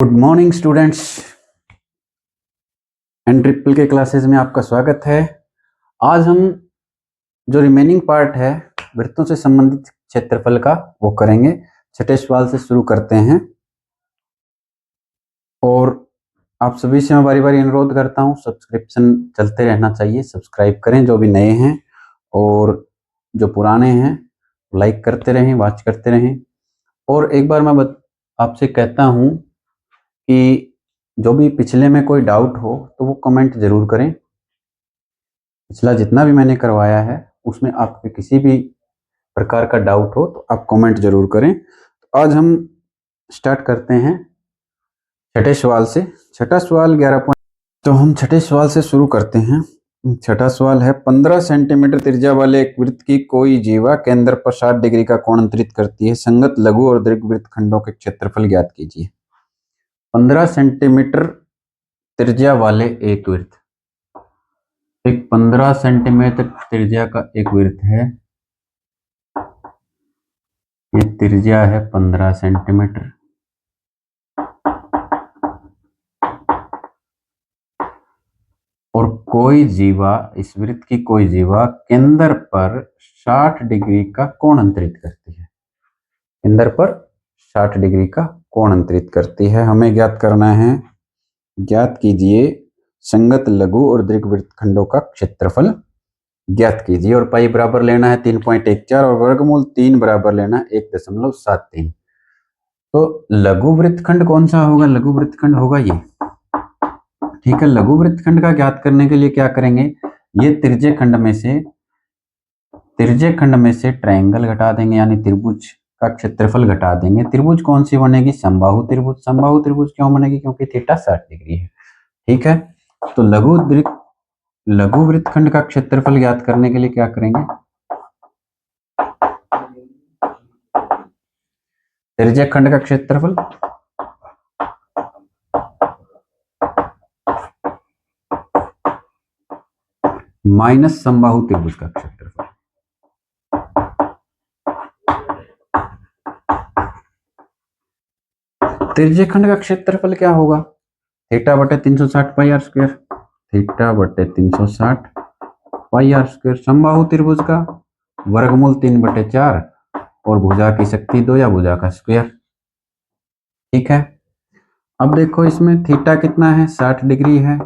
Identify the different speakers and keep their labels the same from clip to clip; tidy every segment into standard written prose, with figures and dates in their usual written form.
Speaker 1: Good morning students, N triple K classes में आपका स्वागत है। आज हम जो रिमेनिंग पार्ट है वृत्तों से संबंधित क्षेत्रफल का वो करेंगे। छठे सवाल से शुरू करते हैं और आप सभी से मैं बारी बारी अनुरोध करता हूँ, सब्सक्रिप्शन चलते रहना चाहिए, सब्सक्राइब करें जो भी नए हैं, और जो पुराने हैं लाइक करते रहें, वॉच करते रहें। और एक बार मैं आपसे कहता हूँ कि जो भी पिछले में कोई डाउट हो तो वो कमेंट जरूर करें। पिछला जितना भी मैंने करवाया है उसमें आपके किसी भी प्रकार का डाउट हो तो आप कमेंट जरूर करें। तो आज हम स्टार्ट करते हैं छठे सवाल से। छठा सवाल 11 पॉइंट। तो हम छठे सवाल से शुरू करते हैं। छठा सवाल है, 15 सेंटीमीटर त्रिज्या वाले एक वृत्त की कोई जीवा केंद्र पर 60 डिग्री का कोण अंतरित करती है। संगत लघु और दीर्घ वृत्त खंडों के क्षेत्रफल ज्ञात कीजिए। 15 सेंटीमीटर त्रिज्या वाले एक वृत्त, एक 15 सेंटीमीटर त्रिज्या का एक वृत्त है। ये त्रिज्या है 15 सेंटीमीटर। और कोई जीवा, इस वृत्त की कोई जीवा केंद्र पर 60 डिग्री का कोण अंतरित करती है। केंद्र पर 60 डिग्री का कोण अंतरित करती है। हमें ज्ञात करना है, ज्ञात कीजिए संगत लघु और दीर्घ वृत्त खंडों का क्षेत्रफल ज्ञात कीजिए। और पाई बराबर लेना है 3.14 और वर्गमूल 3 बराबर लेना है 1.73। तो लघु वृत्तखंड कौन सा होगा? लघु वृत्तखंड होगा ये, ठीक है। लघु वृत्तखंड का ज्ञात करने के लिए क्या करेंगे, ये त्रिज्य खंड में से ट्रायंगल घटा देंगे, यानी त्रिभुज का क्षेत्रफल घटा देंगे। त्रिभुज कौन सी बनेगी? समबाहु त्रिभुज। समबाहु त्रिभुज क्यों बनेगी? क्योंकि थीटा 60 डिग्री है, ठीक है। तो लघु वृत्तखंड का क्षेत्रफल ज्ञात करने के लिए क्या करेंगे, त्रिज्य खंड का क्षेत्रफल माइनस समबाहु त्रिभुज का क्षेत्रफल। त्रिज्य खंड का क्षेत्रफल क्या होगा? थीटा बटे 360 पाई आर स्क्वायर। थीटा बटे 360 पाई आर स्क्वायर। समबाहु त्रिभुज का वर्गमूल 3/4 और भुजा की शक्ति 2 या भुजा का स्क्वायर, ठीक है। अब देखो इसमें थीटा कितना है? 60 डिग्री है।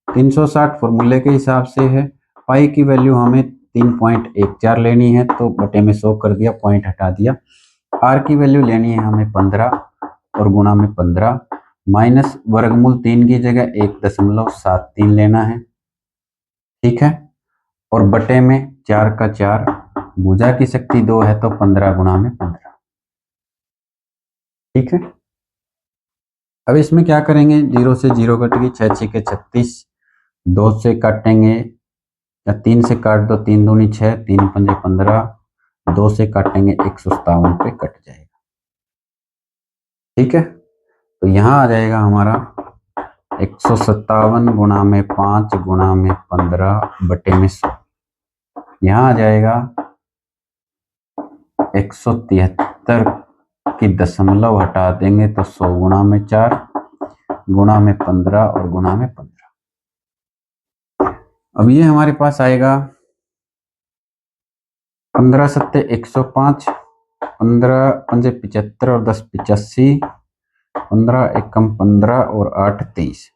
Speaker 1: 360 फॉर्मूले के हिसाब से है। पाई की वैल्यू हमें 3.14 लेनी है, तो बटे में 100 कर दिया, पॉइंट हटा दिया। आर की वैल्यू लेनी है हमें 15 और गुणा में 15, माइनस वर्गमूल 3 की जगह 1.73 लेना है, ठीक है। और बटे में 4 का 4, भुजा की शक्ति 2 है तो 15 गुणा में 15, ठीक है। अब इसमें क्या करेंगे, 0 से 0 कटेगी, 6 6 के 36, 2 से काटेंगे या 3 से काट दो, 3 दूनी 6, 3 पंजे 15, 2 से काटेंगे 157 पे कट जाएगा, ठीक है। तो यहाँ आ जाएगा हमारा 157 गुणा में 5 गुणा में 15 बटे में 100। यहाँ आ जाएगा 173 की दशमलव हटा देंगे तो 100 गुणा में 4 गुणा में 15 और गुणा में 15। अब ये हमारे पास आएगा 15 सत्ते 105, 15 पंजे 75 और 10 85, 15 एकम 15 और 8 23,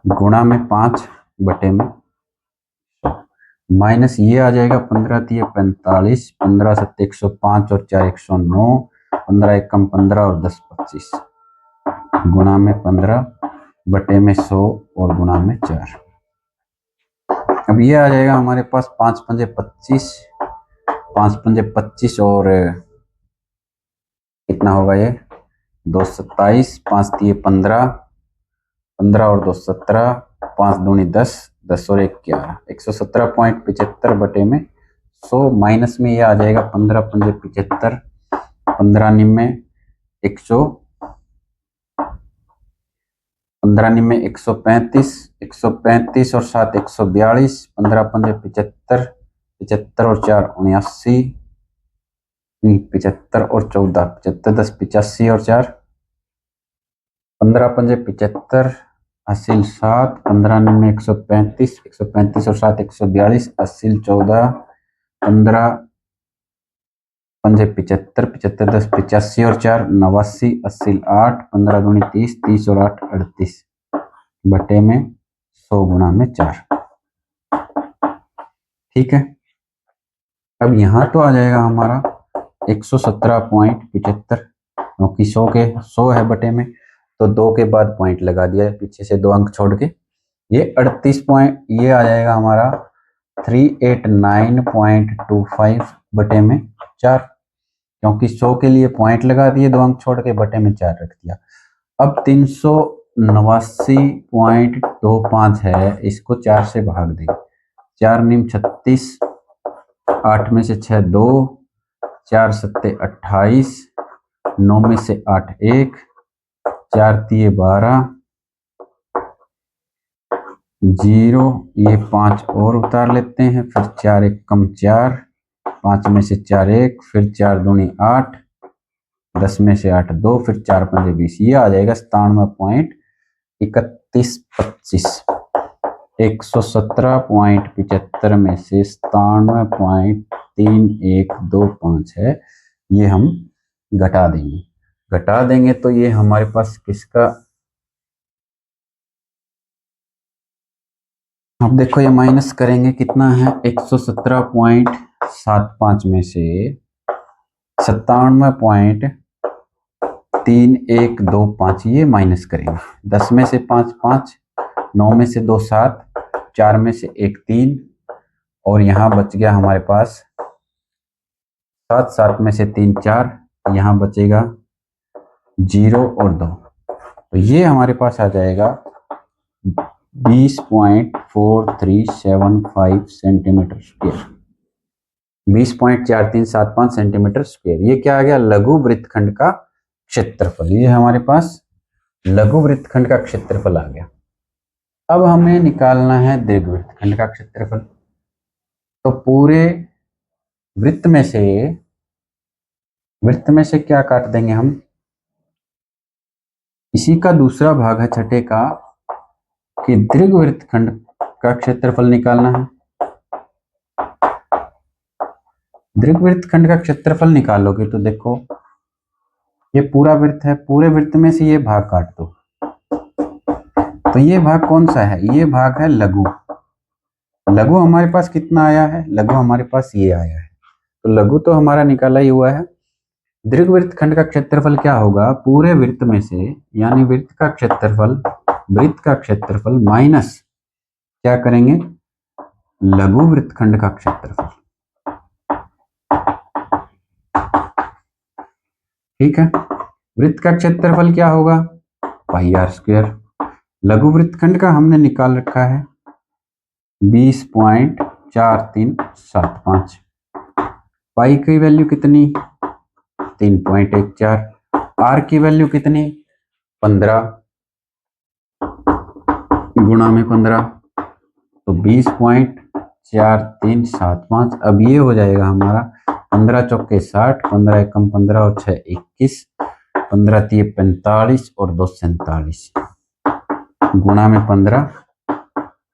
Speaker 1: गुणा में 5 बटे में, माइनस ये आ जाएगा 15 तिये 45, 15 सत्ते 105 और 4 109, 15 एकम 15 और 10 25, गुणा में 15 बटे में 100 और गुणा में 4। अब ये आ जाएगा हमारे पास 5 पंजे 25, 5 पंजे 25 और कितना होगा ये 2 27, 5 तिये 15, 15 और 2 17, 5 दूनी 10, 10 और 1 11, 117.75 बटे में 100, माइनस में ये आ जाएगा 15 पंजे 75, 15 निम्न 100, 15 निम्न 135, 135 और 7 142, 15 पंजे 75, 75 और 4 79, 75 और 14 75, 10 85 और 4 15 पंजे 75, हासिल 7, 15 में 135, 135 और 7 142, हासिल 14, 15 पंजे 75, 75 10 85 और 4 89, हासिल 8, 15 दूनी 30, 30 और 8 38 बटे में 100 गुणा में 4। ठीक है, अब यहाँ तो आ जाएगा हमारा 117.75, क्योंकि 100 है बटे में, तो 2 के बाद पॉइंट लगा दिया, पीछे से 2 अंक छोड़ के। ये 38 पॉइंट, ये आ जाएगा हमारा 389.25 बटे में 4, क्योंकि 100 के लिए पॉइंट लगा दिए, 2 अंक छोड़ के, बटे में 4 रख दिया। अब 389.25 है, इसको 4 से भाग देंगे। 4 नीम 36, 8 में से 6 2, 4 सत्ते 28, 9 में से 8 1, 4 तिये 12, 0, ये 5 और उतार लेते हैं, फिर 4 1 कम 4, 5 में से 4 1, फिर 4 दूनी 8, 10 में से 8 2, फिर 4 पंजे 20, ये आ जाएगा 97.3125। 117.75 में से 97.3125 है, ये हम घटा देंगे तो ये हमारे पास किसका, अब देखो ये माइनस करेंगे कितना है, 117.75 में से 97.3125 ये माइनस करेंगे। 10 में से 5 5, 9 में से 2 7, 4 में से 1 3, और यहाँ बच गया हमारे पास 7, 7 में से 3 4, यहाँ बचेगा 0 और 2, तो ये हमारे पास आ जाएगा 20.4375 सेंटीमीटर स्क्वायर, 20.4375 सेंटीमीटर स्क्वायर। ये क्या आ गया, लघु वृत्तखंड का क्षेत्रफल। ये हमारे पास लघु वृत्तखंड का क्षेत्रफल आ गया। अब हमें निकालना है दीर्घ वृत्तखंड का क्षेत्रफल। तो पूरे वृत्त में से क्या काट देंगे हम, इसी का दूसरा भाग है छठे का, कि दीर्घ वृत्तखंड का क्षेत्रफल निकालना है। दीर्घ वृत्तखंड का क्षेत्रफल निकालोगे तो देखो, ये पूरा वृत्त है, पूरे वृत्त में से ये भाग काट दो, तो ये भाग कौन सा है, ये भाग है लघु। लघु हमारे पास कितना आया है, लघु हमारे पास ये आया है, तो लघु तो हमारा निकाला ही हुआ है। दीर्घ वृत्तखंड का क्षेत्रफल क्या होगा, पूरे वृत्त में से, यानी वृत्त का क्षेत्रफल माइनस क्या करेंगे, लघु वृत्तखंड का क्षेत्रफल। ठीक है, वृत्त का क्षेत्रफल क्या होगा, पाई आर स्क्वायर। लघु वृत्तखंड का हमने निकाल रखा है 20.4375। पाई की वैल्यू कितनी, 3.14। आर की वैल्यू कितनी, 15 गुणा में 15, तो 20.4375। अब ये हो जाएगा हमारा 15 चौके 60, 15 एकम 15 और 6 21, 15 तिये 45 और 2 47, गुणा में 15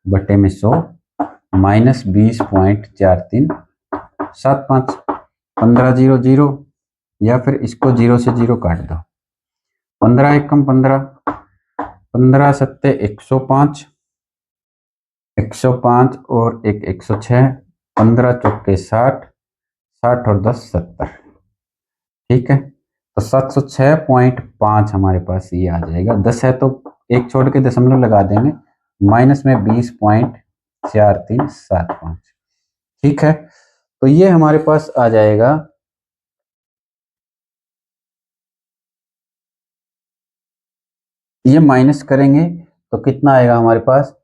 Speaker 1: बटे में 100, माइनस 20.4375। 15 0 0, या फिर इसको 0 से 0 काट दो। 15 एकम 15, 15 सत्ते 105, 105 और 1 106, 15 चौके 60, 60 और 10 70। ठीक है, तो 706.5 हमारे पास ये आ जाएगा। 10 है तो एक छोड़ के दशमलव लगा देंगे, माइनस में 20.4375। ठीक है, तो ये हमारे पास आ जाएगा, ये माइनस करेंगे तो कितना आएगा हमारे पास,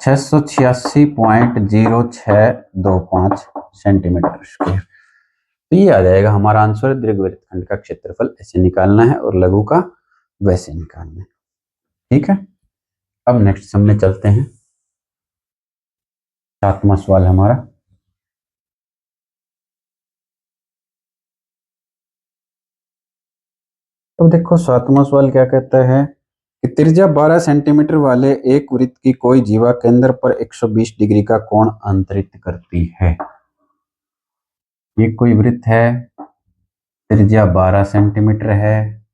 Speaker 1: 686.0625 सेंटीमीटर स्क्वायर। तो ये आ जाएगा हमारा आंसर। दीर्घ वृत्तखंड का क्षेत्रफल ऐसे निकालना है और लघु का वैसे निकालना है। ठीक है, अब नेक्स्ट सम में चलते हैं। 7वां सवाल हमारा, तो देखो 7वां सवाल क्या कहता है कि त्रिज्या 12 सेंटीमीटर वाले एक वृत्त की कोई जीवा केंद्र पर 120 डिग्री का कोण अंतरित करती है। ये कोई वृत्त है, त्रिज्या 12 सेंटीमीटर है,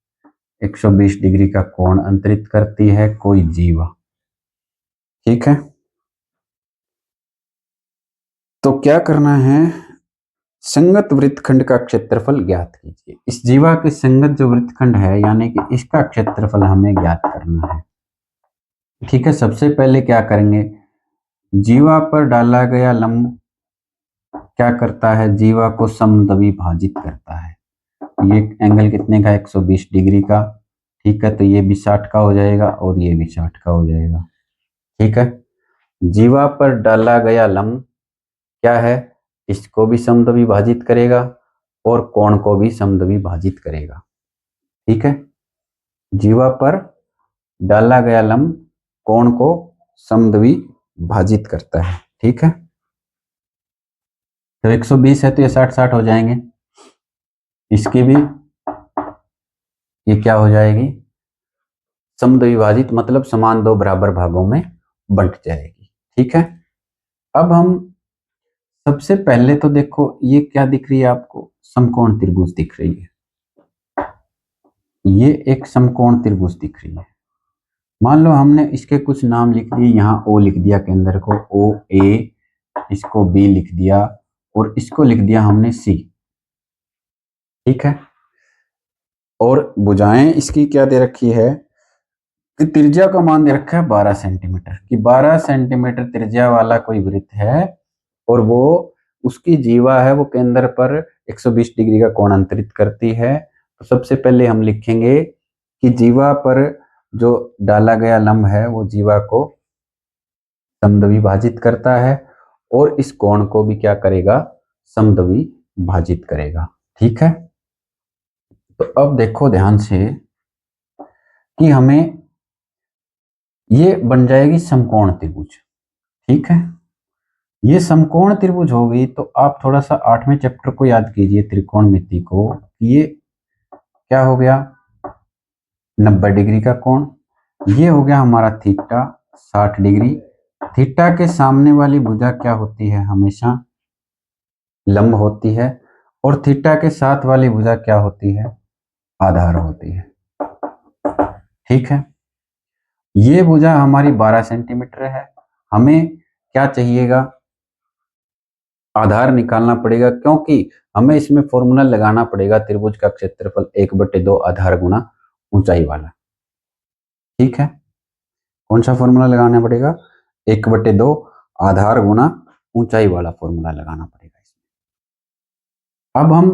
Speaker 1: 120 डिग्री का कोण अंतरित करती है कोई जीवा। ठीक है, तो क्या करना है, संगत वृत्तखंड का क्षेत्रफल ज्ञात कीजिए। इस जीवा के संगत जो वृत्तखंड है यानी कि इसका क्षेत्रफल हमें ज्ञात करना है। ठीक है, सबसे पहले क्या करेंगे, जीवा पर डाला गया लंब क्या करता है, जीवा को समद्विभाजित करता है। ये एंगल कितने का, 120 डिग्री का। ठीक है, तो ये भी 60 का हो जाएगा और ये भी 60 का हो जाएगा। ठीक है, जीवा पर डाला गया लंब क्या है, इसको भी समद्विभाजित करेगा और कोण को भी समद्विभाजित करेगा। ठीक है, जीवा पर डाला गया लंब कोण को समद्विभाजित करता है। ठीक है, तो 120 है तो ये 60-60 हो जाएंगे, इसकी भी ये क्या हो जाएगी, समद्विभाजित मतलब समान दो बराबर भागों में बंट जाएगी। ठीक है, अब हम सबसे पहले तो देखो ये क्या दिख रही है आपको, समकोण त्रिभुज दिख रही है। ये एक समकोण त्रिभुज दिख रही है। मान लो हमने इसके कुछ नाम लिख दिए, यहाँ ओ लिख दिया केंद्र को ओ ए, इसको बी लिख दिया और इसको लिख दिया हमने सी। ठीक है, और भुजाएं इसकी क्या दे रखी है कि त्रिज्या का मान दे रखा है 12 सेंटीमीटर, कि 12 सेंटीमीटर त्रिज्या वाला कोई वृत्त है और वो उसकी जीवा है वो केंद्र पर 120 डिग्री का कोण अंतरित करती है। तो सबसे पहले हम लिखेंगे कि जीवा पर जो डाला गया लंब है वो जीवा को समद्विभाजित करता है और इस कोण को भी क्या करेगा, समद्विभाजित करेगा। ठीक है, तो अब देखो ध्यान से कि हमें ये बन जाएगी समकोण त्रिभुज। ठीक है, ये समकोण त्रिभुज होगी तो आप थोड़ा सा 8वें चैप्टर को याद कीजिए त्रिकोणमिति को। ये क्या हो गया, 90 डिग्री का कोण, ये हो गया हमारा थीटा 60 डिग्री। थीटा के सामने वाली भुजा क्या होती है, हमेशा लंब होती है और थीटा के साथ वाली भुजा क्या होती है, आधार होती है। ठीक है, ये भुजा हमारी 12 सेंटीमीटर है, हमें क्या चाहिएगा, आधार निकालना पड़ेगा, क्योंकि हमें इसमें फॉर्मूला लगाना पड़ेगा त्रिभुज का क्षेत्रफल 1/2 आधार गुना ऊंचाई वाला। ठीक है, कौन सा फॉर्मूला लगाना पड़ेगा, 1/2 आधार गुना ऊंचाई वाला फॉर्मूला लगाना पड़ेगा इसमें। अब हम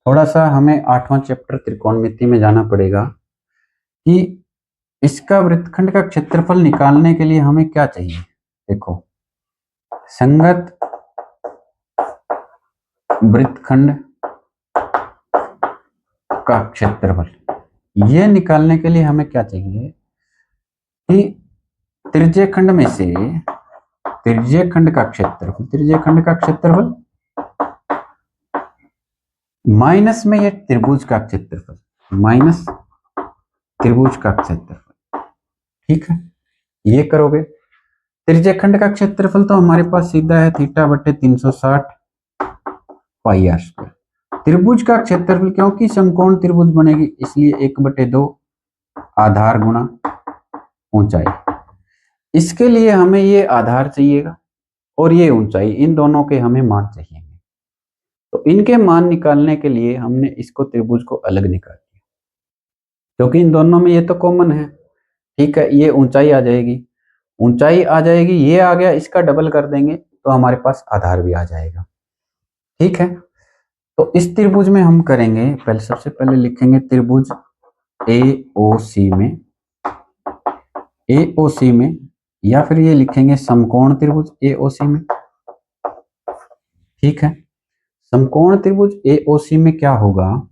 Speaker 1: थोड़ा सा हमें 8वां चैप्टर त्रिकोणमिति में जाना पड़ेगा कि इसका वृत्तखंड का क्षेत्रफल निकालने के लिए हमें क्या चाहिए। देखो, संगत वृत्तखंड का क्षेत्रफल, ये निकालने के लिए हमें क्या चाहिए कि त्रिज्यखंड में से त्रिज्यखंड का क्षेत्रफल माइनस में ये त्रिभुज का क्षेत्रफल, माइनस त्रिभुज का क्षेत्रफल। ठीक है, ये करोगे, त्रिज्यखंड का क्षेत्रफल तो हमारे पास सीधा है θ/360 पाई r स्क्वायर। त्रिभुज का क्षेत्रफल क्योंकि समकोण त्रिभुज बनेगी इसलिए 1/2 आधार गुना ऊंचाई। इसके लिए हमें ये आधार चाहिएगा और ये ऊंचाई, इन दोनों के हमें मान चाहिए। तो इनके मान निकालने के लिए हमने इसको त्रिभुज को अलग निकाल दिया, क्योंकि इन दोनों में ये तो कॉमन है। ठीक है, ये ऊंचाई आ जाएगी, ऊंचाई आ जाएगी, ये आ गया, इसका डबल कर देंगे तो हमारे पास आधार भी आ जाएगा। ठीक है, तो इस त्रिभुज में हम करेंगे, पहले सबसे पहले लिखेंगे त्रिभुज AOC में या फिर ये लिखेंगे समकोण त्रिभुज AOC में। ठीक है, समकोण त्रिभुज AOC में क्या होगा,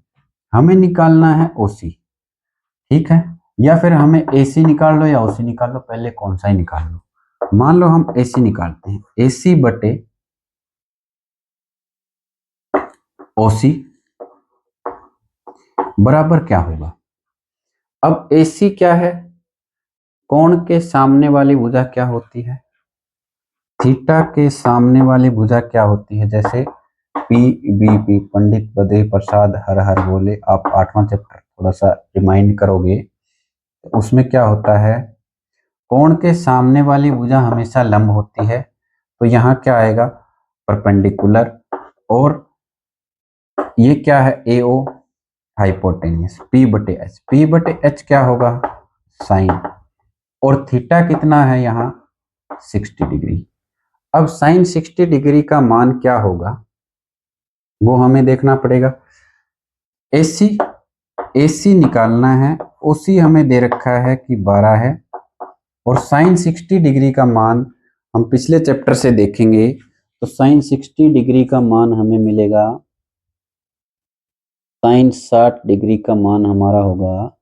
Speaker 1: हमें निकालना है OC। ठीक है, या फिर हमें AC निकाल लो या OC निकाल लो, पहले कौन सा ही निकाल लो। मान लो हम AC निकालते हैं, AC/OC बराबर क्या होगा। अब AC क्या है, कोण के सामने वाली भुजा क्या होती है, थीटा के सामने वाली भुजा क्या होती है। जैसे PBP, पंडित बद्री प्रसाद हर हर बोले, आप 8वां चैप्टर थोड़ा सा रिमाइंड करोगे, उसमें क्या होता है, कोण के सामने वाली भुजा हमेशा लंब होती है, तो यहाँ क्या आएगा, परपेंडिकुलर। और ये क्या है, AO, हाइपोटेन्यूस। P/H क्या होगा, साइन। और थीटा कितना है यहाँ, 60 डिग्री। अब साइन 60 डिग्री का मान क्या होगा वो हमें देखना पड़ेगा। AC निकालना है, OC हमें दे रखा है कि 12 है, और साइन 60 डिग्री का मान हम पिछले चैप्टर से देखेंगे, तो साइन 60 डिग्री का मान हमें मिलेगा, साइन 60 डिग्री का मान हमारा होगा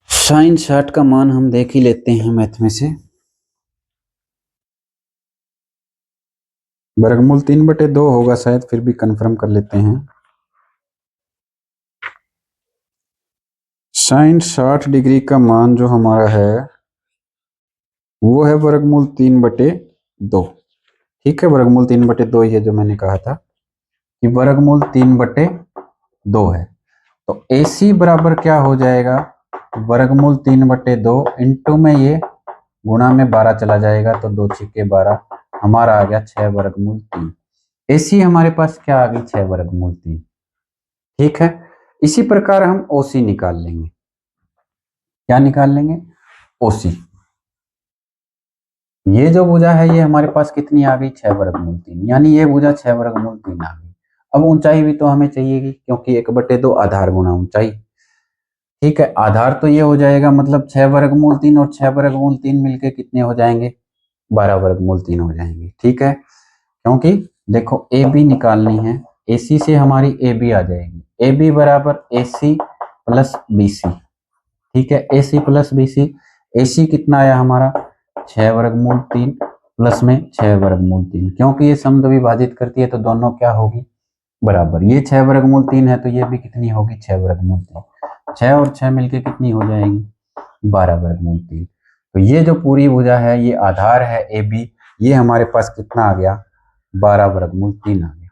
Speaker 1: साइन 60 का मान हम देख ही लेते हैं मैथ में से, वर्गमूल 3/2 होगा शायद, फिर भी कंफर्म कर लेते हैं। साइन 60 डिग्री का मान जो हमारा है वो है वर्गमूल 3/2। ठीक है, वर्गमूल 3/2 ये जो मैंने कहा था कि वर्गमूल 3/2 है। तो AC बराबर क्या हो जाएगा, वर्गमूल 3/2 इंटू में ये गुणा में 12 चला जाएगा, तो 2 छिके 12, हमारा आ गया 6 वर्गमूल 3। AC हमारे पास क्या आ गई, 6 वर्गमूल 3। ठीक है, इसी प्रकार हम OC निकाल लेंगे। क्या निकाल लेंगे, OC। ये जो भुजा है ये हमारे पास कितनी आ गई, 6 वर्गमूल 3, यानी ये भुजा 6 वर्गमूल 3 आ गई। अब ऊंचाई भी तो हमें चाहिएगी, क्योंकि 1/2 आधार गुणा ऊंचाई। ठीक है, आधार तो ये हो जाएगा, मतलब 6 वर्गमूल 3 और 6 वर्गमूल 3 मिलके कितने हो जाएंगे, 12 वर्गमूल 3 हो जाएंगे। ठीक है, क्योंकि देखो AB निकालनी है, AC से हमारी AB आ जाएगी, AB बराबर AC प्लस BC। ठीक है, AC प्लस BC, AC कितना आया हमारा, 6 वर्गमूल 3 प्लस में 6 वर्गमूल 3, क्योंकि ये समद्विभाजित विभाजित करती है तो दोनों क्या होगी, बराबर। ये 6 वर्गमूल 3 है तो ये भी कितनी होगी, 6 वर्गमूल 3। 6 और 6 मिलके कितनी हो जाएगी, 12 वर्गमूल 3। तो ये जो पूरी भुजा है, ये आधार है AB, ये हमारे पास कितना आ गया, 12 वर्गमूल 3 आ गया।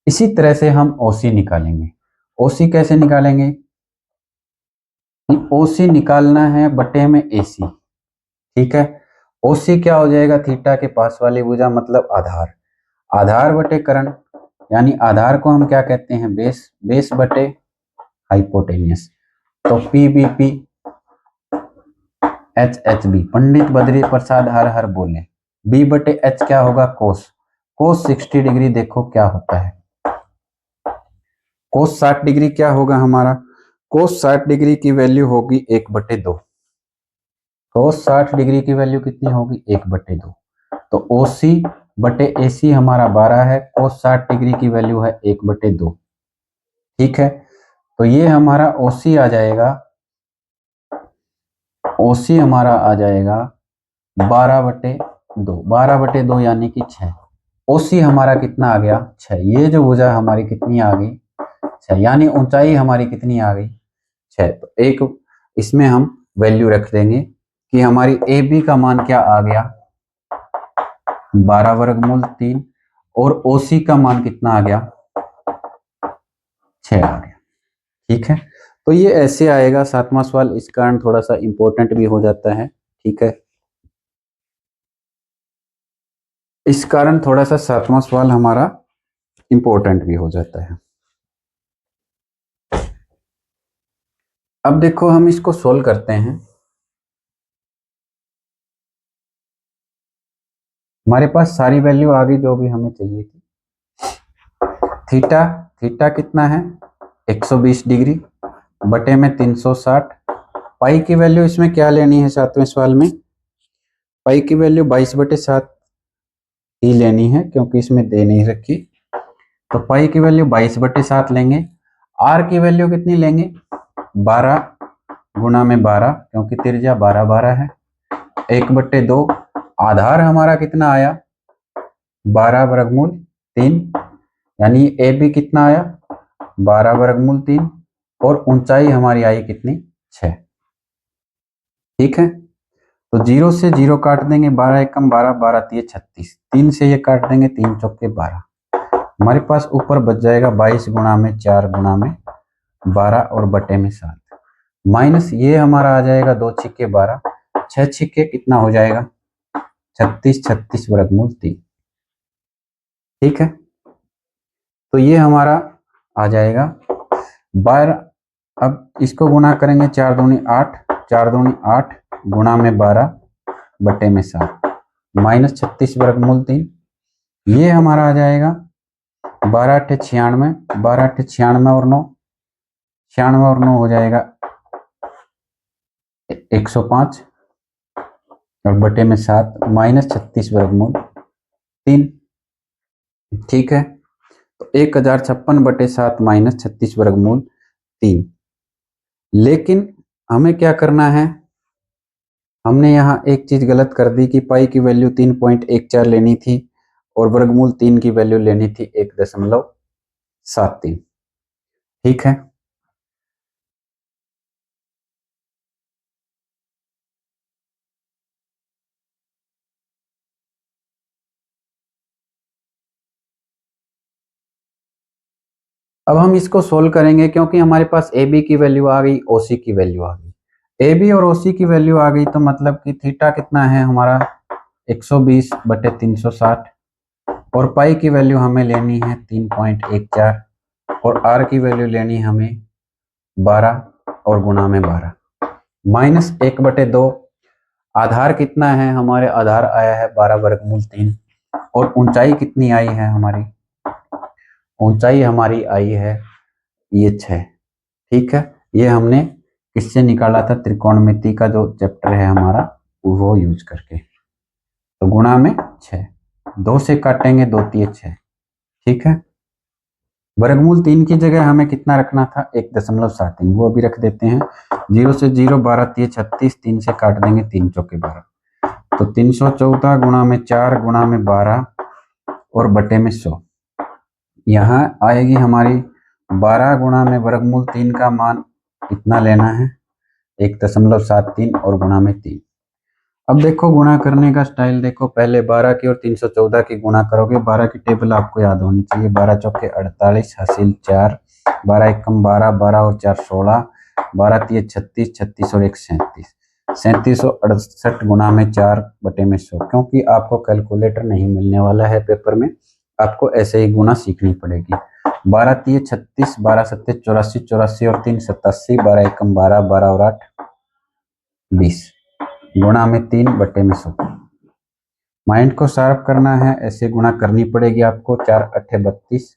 Speaker 1: इसी तरह से हम OC निकालेंगे। OC कैसे निकालेंगे, OC निकालना है बटे में AC। ठीक है, OC क्या हो जाएगा, थीटा के पास वाली भुजा मतलब आधार, आधार बटे कर्ण, यानी आधार को हम क्या कहते हैं, बेस, बेस बटे हाइपोटेनियस। तो PBP HHB, पंडित बद्री प्रसाद हर हर बोले। B/H क्या होगा, कोस, कोस 60 डिग्री देखो क्या होता है, कोस 60 डिग्री क्या होगा हमारा, कोस 60 डिग्री की वैल्यू होगी 1/2। कोस 60 डिग्री की वैल्यू कितनी होगी, 1/2। तो OC बटे AC हमारा 12 है, कोस 60 डिग्री की वैल्यू है 1/2। ठीक है, तो ये हमारा OC आ जाएगा, OC हमारा आ जाएगा 12/2, 12/2 यानी कि 6। OC हमारा कितना आ गया, 6। ये जो भुजा हमारी कितनी आ गई, 6, यानी ऊंचाई हमारी कितनी आ गई, 6। तो एक इसमें हम वैल्यू रख देंगे कि हमारी AB का मान क्या आ गया, 12 वर्गमूल 3, और OC का मान कितना आ गया, 6 आ गया। ठीक है, तो ये ऐसे आएगा 7वां सवाल, इस कारण थोड़ा सा इंपॉर्टेंट भी हो जाता है। ठीक है, इस कारण थोड़ा सा 7वां सवाल हमारा इंपॉर्टेंट भी हो जाता है। अब देखो हम इसको सोल्व करते हैं। हमारे पास सारी वैल्यू आ गई जो भी हमें चाहिए थी। थीटा, थीटा कितना है, 120 डिग्री बटे में 360। पाई की वैल्यू इसमें क्या लेनी है 7वें सवाल में, पाई की वैल्यू 22/7 ही लेनी है, क्योंकि इसमें दे नहीं रखी। तो पाई की वैल्यू 22/7 लेंगे। आर की वैल्यू कितनी लेंगे, 12 गुणा में 12, क्योंकि त्रिज्या 12 12 है, 1/2। आधार हमारा कितना आया 12 वर्गमूल 3, यानी ए बी कितना आया 12 वर्गमूल 3, और ऊंचाई हमारी आई कितनी 6। ठीक है, तो 0 से 0 काट देंगे, 12 एकम 12, 12 तिये 36, 3 से ये काट देंगे, 3 चौके 12, हमारे पास ऊपर बच जाएगा 22 गुणा में 4 गुणा में 12 और बटे में 7, माइनस ये हमारा आ जाएगा 2 छिक्के 12, 6 छिक्के कितना हो जाएगा 36, 36 वर्गमूल 3। ठीक है, तो ये हमारा आ जाएगा 12। अब इसको गुणा करेंगे, 4 दूनी 8, 4 दूनी 8 गुणा में 12 बटे में 7, माइनस 36 वर्गमूल 3। ये हमारा आ जाएगा 12 अट्ठे 96, 12 अट्ठे 96 और 9, 96 और 9 हो जाएगा 105 और बटे में 7, माइनस 36 वर्गमूल 3। ठीक है, तो 1056 बटे 7 माइनस 36 वर्गमूल 3। लेकिन हमें क्या करना है, हमने यहाँ एक चीज गलत कर दी कि पाई की वैल्यू 3.14 लेनी थी और वर्गमूल 3 की वैल्यू लेनी थी 1.73। ठीक है, अब हम इसको सोल्व करेंगे क्योंकि हमारे पास ए बी की वैल्यू आ गई, ओ सी की वैल्यू आ गई। ए बी और ओ सी की वैल्यू आ गई तो मतलब कि थीटा कितना है हमारा 120 बटे 360, और पाई की वैल्यू हमें लेनी है 3.14, और आर की वैल्यू लेनी हमें 12 और गुणा में 12, माइनस 1/2। आधार कितना है, हमारे आधार आया है 12 वर्गमूल 3, और ऊंचाई कितनी आई है हमारी, ऊंचाई हमारी आई है ये 6। ठीक है, ये हमने किससे निकाला था, त्रिकोणमिति का जो चैप्टर है हमारा वो यूज करके। तो गुणा में 6, 2 से काटेंगे 2 तिये 6। ठीक है, वर्गमूल 3 की जगह हमें कितना रखना था 1.73, वो अभी रख देते हैं। 0 से 0, 12 तिये 36, 3 से काट देंगे, 3 चौके 12, तो 314 गुणा में 4 गुणा में 12 और बटे में 100। यहाँ आएगी हमारी 12 गुणा में वर्गमूल 3 का मान कितना लेना है 1.73 और गुणा में 3। अब देखो गुणा करने का स्टाइल देखो, पहले 12 की और 314 की गुणा करोगे, 12 की टेबल आपको याद होनी चाहिए, 12 चौके 48 हासिल 4, 12 एकम 12, 12 और 4 16, 12 तिये 36, 36 और 1 37, 3768 गुणा में 4 बटे में 100। क्योंकि आपको कैलकुलेटर नहीं मिलने वाला है पेपर में, आपको ऐसे ही गुणा सीखनी पड़ेगी। 12 तिये 36, 12 सत्ते 84, 84 और 3 87, 12 एकम 12, 12 और 8 20 गुणा में 3 बटे में 100। माइंड को शार्प करना है, ऐसे गुणा करनी पड़ेगी आपको। 4 अट्ठे 32,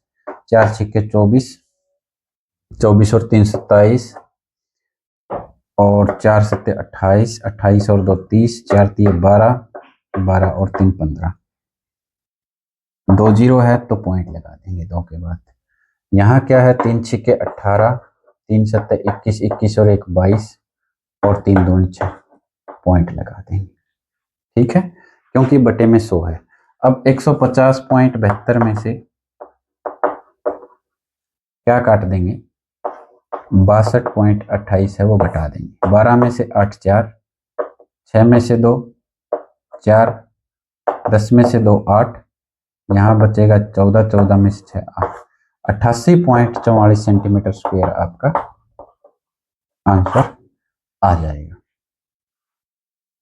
Speaker 1: 4 छिक्के 24, 24 और 3 27, और 4 सत्ते 28, 28 और 2 30, 4 तिये 12, 12 और 3 15, 2 जीरो है तो पॉइंट लगा देंगे 2 के बाद। यहाँ क्या है 3 छिक्के 18, 3 सत्ते 21, 21 और 1 22 और 3 दूनी 6, पॉइंट लगा देंगे। ठीक है, क्योंकि बटे में 100 है। अब 150.72 में से क्या काट देंगे, 62.28 है वो घटा देंगे। 12 में से 8 4, 6 में से 2 4, 10 में से 2 8, यहाँ बचेगा 14, 14 में से 6 8, 88.44 सेंटीमीटर स्क्वायर आपका आंसर आ जाएगा।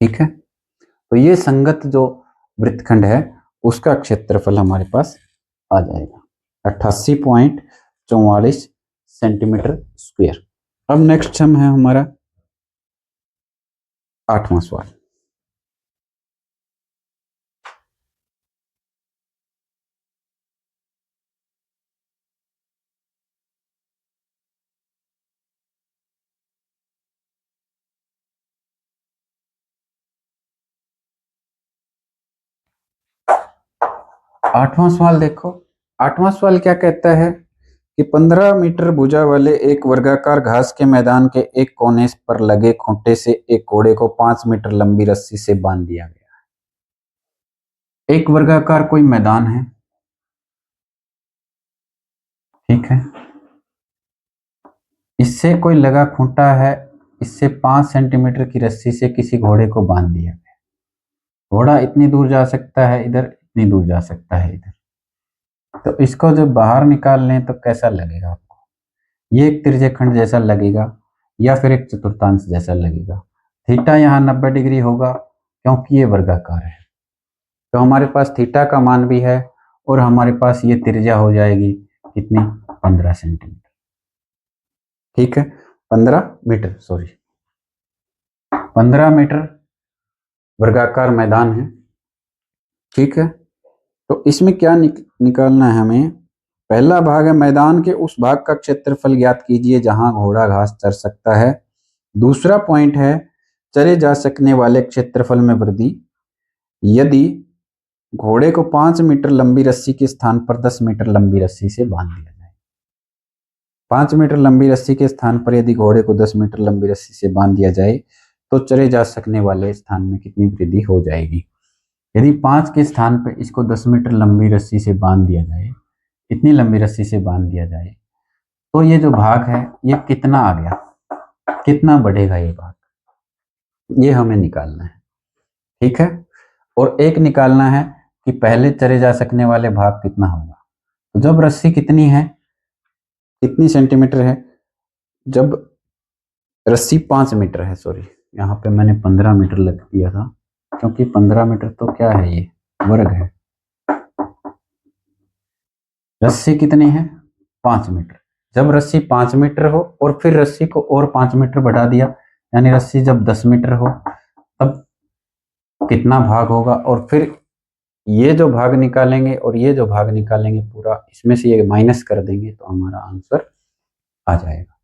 Speaker 1: ठीक है, तो ये संगत जो वृत्तखंड है उसका क्षेत्रफल हमारे पास आ जाएगा 88.44 सेंटीमीटर स्क्वायर। अब नेक्स्ट सम है हमारा 8वां सवाल। आठवां सवाल देखो, आठवां सवाल क्या कहता है कि 15 मीटर भुजा वाले एक वर्गाकार घास के मैदान के एक कोने पर लगे खूंटे से एक घोड़े को 5 मीटर लंबी रस्सी से बांध दिया गया। एक वर्गाकार कोई मैदान है, ठीक है, इससे कोई लगा खूंटा है, इससे 5 सेंटीमीटर की रस्सी से किसी घोड़े को बांध दिया गया। घोड़ा इतनी दूर जा सकता है इधर, इतनी दूर जा सकता है इधर। तो इसको जब बाहर निकाल लें तो कैसा लगेगा आपको? ये एक त्रिज्यखंड जैसा लगेगा या फिर एक चतुर्थांश जैसा लगेगा। थीटा यहाँ 90 डिग्री होगा क्योंकि ये वर्गाकार है। तो हमारे पास थीटा का मान भी है और हमारे पास ये त्रिज्या हो जाएगी कितनी, 15 सेंटीमीटर। ठीक है, 15 मीटर, सॉरी 15 मीटर वर्गाकार मैदान है। ठीक है, तो इसमें क्या निकालना है हमें? पहला भाग है मैदान के उस भाग का क्षेत्रफल ज्ञात कीजिए जहां घोड़ा घास चर सकता है। दूसरा पॉइंट है चरे जा सकने वाले क्षेत्रफल में वृद्धि यदि घोड़े को 5 मीटर लंबी रस्सी के स्थान पर 10 मीटर लंबी रस्सी से बांध दिया जाए। 5 मीटर लंबी रस्सी के स्थान पर यदि घोड़े को 10 मीटर लंबी रस्सी से बांध दिया जाए तो चरे जा सकने वाले स्थान में कितनी वृद्धि हो जाएगी? यदि 5 के स्थान पर इसको 10 मीटर लंबी रस्सी से बांध दिया जाए, इतनी लंबी रस्सी से बांध दिया जाए, तो ये जो भाग है ये कितना आ गया, कितना बढ़ेगा ये भाग, ये हमें निकालना है। ठीक है, और एक निकालना है कि पहले चरे जा सकने वाले भाग कितना होगा। तो जब रस्सी कितनी है, कितनी सेंटीमीटर है, जब रस्सी 5 मीटर है, सॉरी यहाँ पे मैंने 15 मीटर लिख दिया था क्योंकि 15 मीटर तो क्या है, ये वर्ग है। रस्सी कितनी है, 5 मीटर। जब रस्सी 5 मीटर हो और फिर रस्सी को और 5 मीटर बढ़ा दिया, यानी रस्सी जब 10 मीटर हो तब कितना भाग होगा, और फिर ये जो भाग निकालेंगे और ये जो भाग निकालेंगे पूरा इसमें से ये माइनस कर देंगे तो हमारा आंसर आ जाएगा।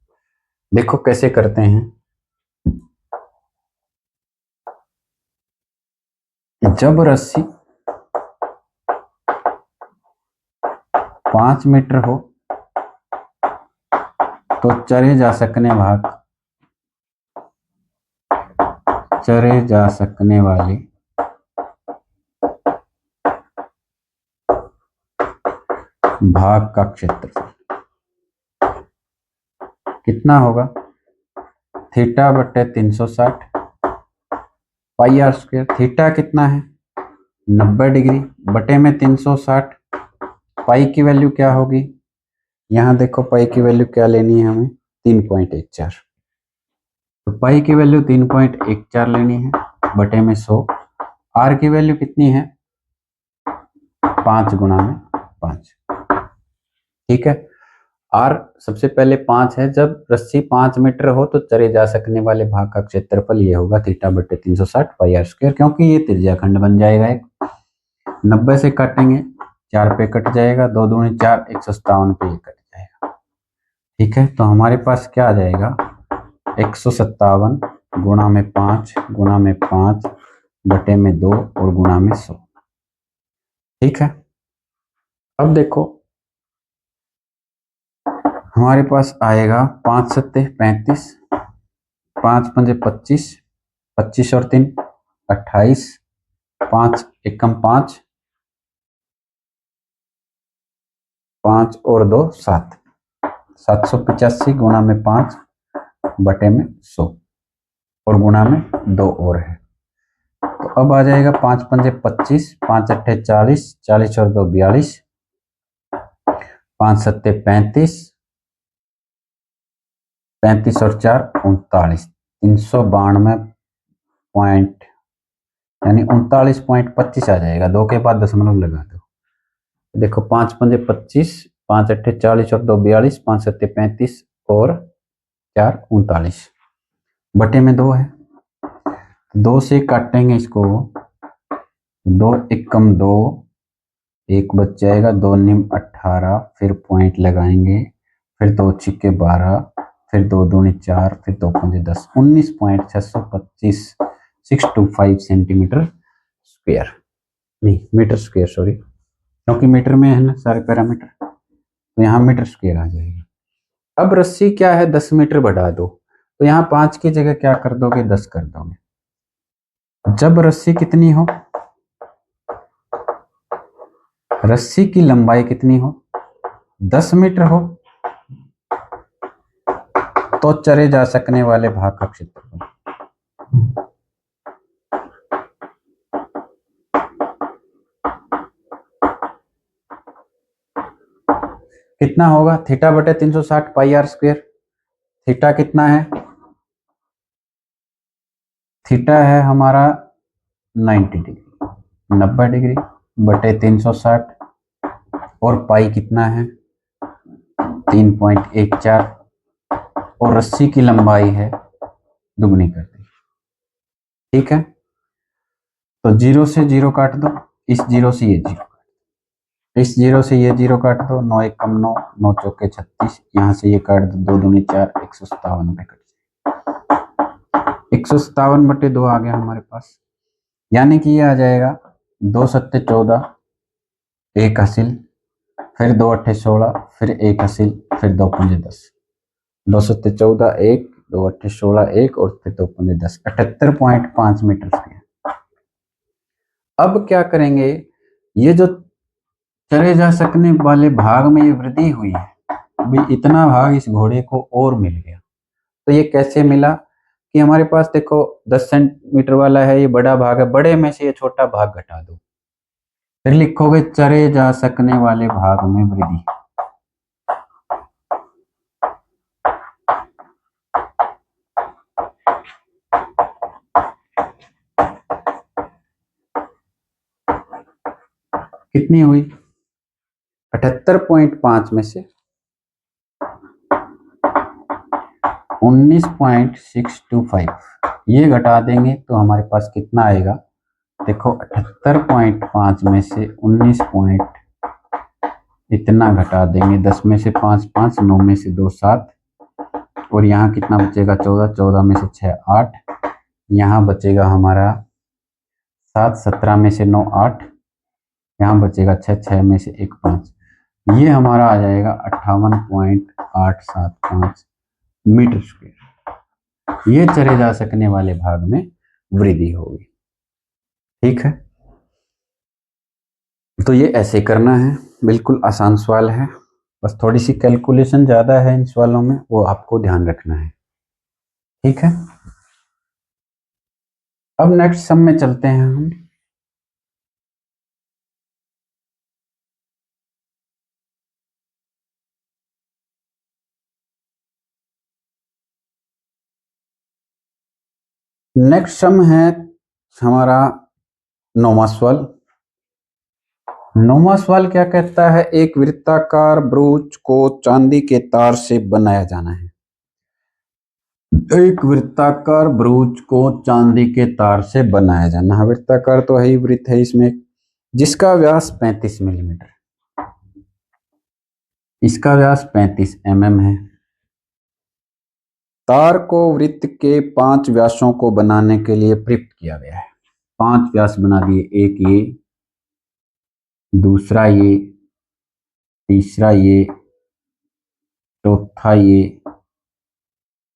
Speaker 1: देखो कैसे करते हैं। जब रस्सी 5 मीटर हो तो चरे जा सकने वाले भाग का क्षेत्रफल कितना होगा, थीटा बटे 360 पाई आर स्क्वायर। थीटा कितना है, 90 डिग्री बटे में 360। पाई की वैल्यू क्या होगी, यहाँ देखो पाई की वैल्यू क्या लेनी है हमें, 3.14। तो पाई की वैल्यू 3.14 लेनी है बटे में 100। आर की वैल्यू कितनी है, 5 गुणा में 5। ठीक है, आर सबसे पहले 5 है। जब रस्सी 5 मीटर हो तो चरे जा सकने वाले भाग का क्षेत्रफल ये होगा थीटा बटे 360 पाई आर स्क्वायर, क्योंकि ये त्रिज्याखंड बन जाएगा एक। 90 से काटेंगे, 4 पे कट जाएगा, 2 दूनी 4, 157 पे ये कट जाएगा। ठीक है, तो हमारे पास क्या आ जाएगा, 157 गुणा में 5 गुणा में 5 बटे में 2 और गुणा में 100। ठीक है, अब देखो हमारे पास आएगा 5 सत्ते 35, 5 पंजे 25, 25 और 3 28, 5 एकम 5, 5 और 2 7, 785 गुणा में 5 बटे में 100 और गुणा में 2 और है। तो अब आ जाएगा 5 पंजे 25, 5 अट्ठे 40, 40 और 2 42, 5 सत्ते 35, 35 और 4 39, 392 पॉइंट यानी 39.25 आ जाएगा। 2 के बाद दशमलव लगा दो। देखो 5 पंजे 25, 5 अट्ठे 40 और 2 42, 5 सत्ते 35 और 4 39 बटे में 2 है। 2 से काटेंगे इसको, 2 एकम 2, 1 बच जाएगा, 2 निम 18, फिर पॉइंट लगाएंगे, फिर 2 छिक्के 12, फिर 2 दूनी 4, फिर 2 पंजे 10, 19.625 625 सेंटीमीटर स्क्वायर, नहीं मीटर स्क्वायर, सॉरी, क्योंकि मीटर में है ना सारे पैरामीटर, तो यहाँ मीटर स्क्वायर आ जाएगा। अब रस्सी क्या है, 10 मीटर बढ़ा दो, तो यहाँ 5 की जगह क्या कर दोगे, 10 कर दोगे। जब रस्सी कितनी हो, रस्सी की लंबाई कितनी हो, 10 मीटर हो, तो चरे जा सकने वाले भाग का क्षेत्रफल कितना होगा, थीटा बटे 360 पाई आर स्क्वायर। थीटा कितना है, थीटा है हमारा 90 डिग्री, 90 डिग्री बटे 360, और पाई कितना है 3.14, और रस्सी की लंबाई है दुगनी कर दी। ठीक है, तो 0 से 0 काट दो, इस 0 से ये 0, इस 0 से ये 0 काट दो, 9 एक कम 9, 9 चौके 36, यहाँ से ये काट दो, 2 दूनी 4, 157 पे कट जाए, 157 बटे 2 आ गया हमारे पास, यानी कि ये आ जाएगा 2 सत्ते 14, 1 हासिल, फिर 2 अट्ठे 16, फिर 1 हासिल, फिर 2 पंजे 10, 2 सत्ते 14, 1, 2 अट्ठे 16, 1, और फिर 2 पंजे 10, 78.5 मीटर स्क्वायर। अब क्या करेंगे, ये जो चले जा सकने वाले भाग में ये वृद्धि हुई है, अभी इतना भाग इस घोड़े को और मिल गया। तो ये कैसे मिला कि हमारे पास देखो 10 सेंटीमीटर वाला है, ये बड़ा भाग है, बड़े में से ये छोटा भाग घटा दो, फिर लिखोगे चरे जा सकने वाले भाग में वृद्धि। कितनी हुई, 78.5 में से 19.625 ये घटा देंगे तो हमारे पास कितना आएगा, देखो 78.5 में से 19 इतना घटा देंगे, 10 में से 5 5, 9 में से 2 7, और यहाँ कितना बचेगा 14, 14 में से 6 8, यहाँ बचेगा हमारा 7, 17 में से 9 8, यहाँ बचेगा 6, 6 में से 1 5, ये हमारा आ जाएगा 58.875 मीटर स्क्वायर। ये चले जा सकने वाले भाग में वृद्धि होगी। ठीक है, तो ये ऐसे करना है, बिल्कुल आसान सवाल है, बस थोड़ी सी कैलकुलेशन ज्यादा है इन सवालों में, वो आपको ध्यान रखना है। ठीक है, अब नेक्स्ट सम में चलते हैं हम। नेक्स्ट सम है हमारा 9वां सवाल। 9वां सवाल क्या कहता है, एक वृत्ताकार ब्रूच को चांदी के तार से बनाया जाना है। एक वृत्ताकार ब्रूच को चांदी के तार से बनाया जाना है, वृत्ताकार तो है ही, वृत्त है इसमें, जिसका व्यास 35 मिलीमीटर, इसका व्यास 35 mm है। तार को वृत्त के 5 व्यासों को बनाने के लिए प्रयुक्त किया गया है। 5 व्यास बना दिए, एक ये, दूसरा ये, तीसरा ये, चौथा ये,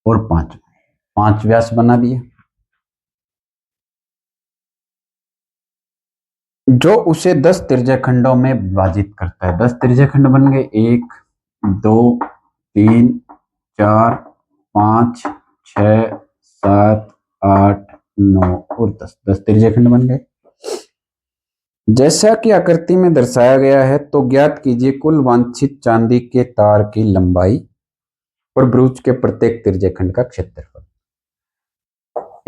Speaker 1: और 5 व्यास बना दिए, जो उसे 10 त्रिज्या खंडों में विभाजित करता है। 10 त्रिज्या खंड बन गए, 1 2 3 4 5 6 7 8 9 और 10, 10 त्रिज्या खंड बन गए। जैसा कि आकृति में दर्शाया गया है, तो ज्ञात कीजिए कुल वांछित चांदी के तार की लंबाई और ब्रूच के प्रत्येक त्रिज्याखंड का क्षेत्रफल।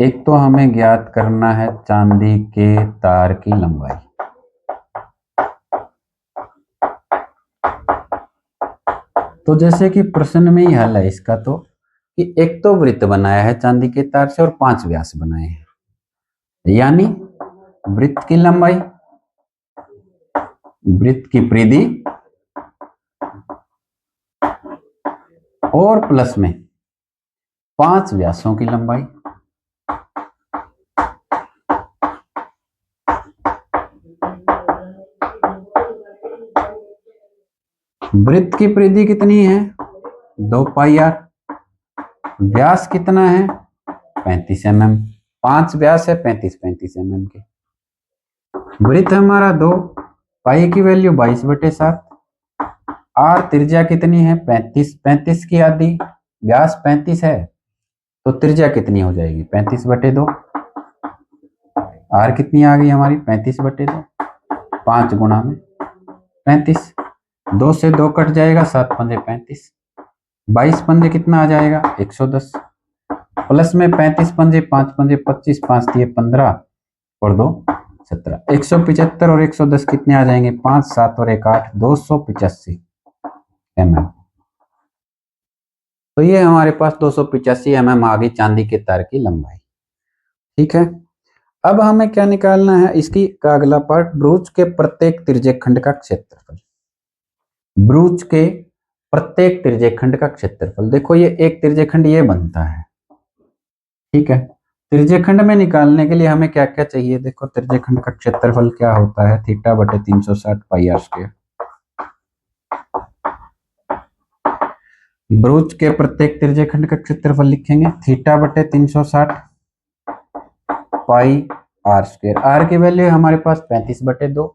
Speaker 1: एक तो हमें ज्ञात करना है चांदी के तार की लंबाई। तो जैसे कि प्रश्न में ही हल है इसका, तो कि एक तो वृत्त बनाया है चांदी के तार से और 5 व्यास बनाए हैं, यानी वृत्त की लंबाई, वृत्त की परिधि और प्लस में 5 व्यासों की लंबाई। वृत्त की परिधि कितनी है, 2 पाई आर, व्यास कितना है 35 mm, 5 व्यास है 35 mm के, वृत्त हमारा 2, पाई की वैल्यू 22/7। आर त्रिज्या कितनी है 35, 35 की आधी, व्यास 35 है तो त्रिज्या कितनी हो जाएगी 35/2। आर कितनी आ गई हमारी 35/2, 5 गुणा में 35, 2 से 2 कट जाएगा, 7 पंजे 35, 22 पंजे कितना आ जाएगा 110, प्लस में 35 पंजे 5 पंजे 25, 5 दिए 15 और 2 17, 175 और 110 कितने आ जाएंगे 5 7 और 1 8, 285 mm। तो ये हमारे पास 285 mm आ गई चांदी के तार की लंबाई। ठीक है, अब हमें क्या निकालना है, इसकी का अगला पार्ट, ब्रूच के प्रत्येक तिर्यक का क्षेत्रफल। ब्रूच के प्रत्येक तिर्यक का क्षेत्रफल, देखो ये एक तिर्यक ये बनता है। ठीक है, तिर्यक में निकालने के लिए हमें क्या क्या चाहिए, देखो तिर्यक का क्षेत्रफल क्या होता है, θ/360 πr²। ब्रूच के प्रत्येक तिर्यक का क्षेत्रफल लिखेंगे θ/360 πr²। आर की वैल्यू हमारे पास 35/2,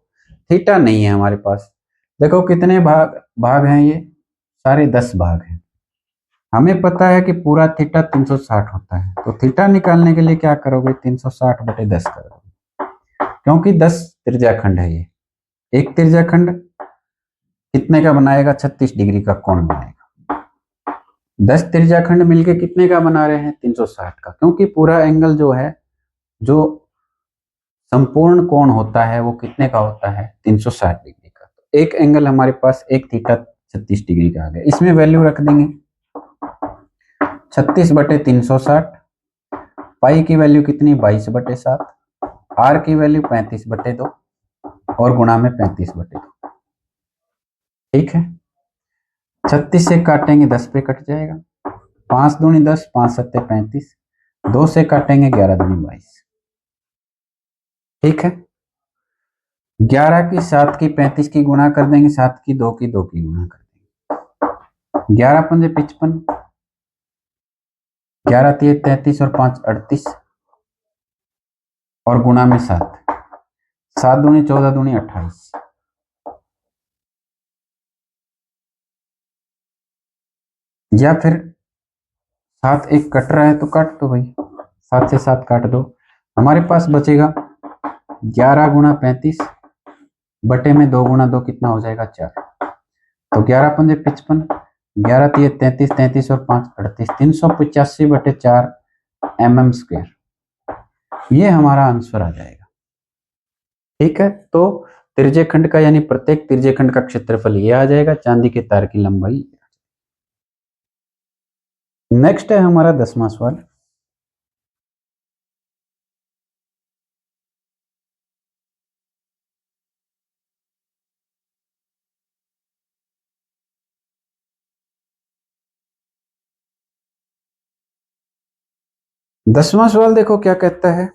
Speaker 1: थीटा नहीं है हमारे पास। देखो कितने भाग हैं, ये सारे 10 भाग हैं। हमें पता है कि पूरा थीटा 360 होता है, तो थीटा निकालने के लिए क्या करोगे 360/10 करोगे, क्योंकि 10 त्रिज्याखंड है। ये एक त्रिज्याखंड कितने का बनाएगा 36 डिग्री का कोण बनाएगा। 10 त्रिज्याखंड मिलके कितने का बना रहे हैं 360 का, क्योंकि पूरा एंगल जो है, जो संपूर्ण कोण होता है वो कितने का होता है 360 डिग्री का। तो एक एंगल हमारे पास एक थीटा 36 डिग्री का आ गया, इसमें वैल्यू रख देंगे 36/360, पाई की वैल्यू कितनी 22/7, आर की वैल्यू 35/2 और गुणा में 35/2। ठीक है, 36 से काटेंगे 10 पे कट जाएगा, 5 दूनी 10, 5 सत्ते 35, 2 से काटेंगे 11 दूनी 22। ठीक है, 11 की 7 की 35 की गुणा कर देंगे, 7 की 2 की 2 की गुणा कर देंगे, 11 पंजे 55, 11 तिये 33 और 5 38 और गुणा में 7, 7 दूनी 14 दूनी 28। या फिर 7 एक कट रहा है तो काट दो भाई, 7 से 7 काट दो, हमारे पास बचेगा 11 गुणा 35 बटे में 2 गुणा 2 कितना हो जाएगा 4, तो 11 पंजे 55, 11 तिये 33, 33 और 5 38, 385/4 mm², ये हमारा आंसर आ जाएगा। ठीक है, तो त्रिज्यखंड का यानी प्रत्येक त्रिज्यखंड का क्षेत्रफल ये आ जाएगा, चांदी के तार की लंबाई। नेक्स्ट है हमारा 10वां सवाल। दसवां सवाल देखो क्या कहता है,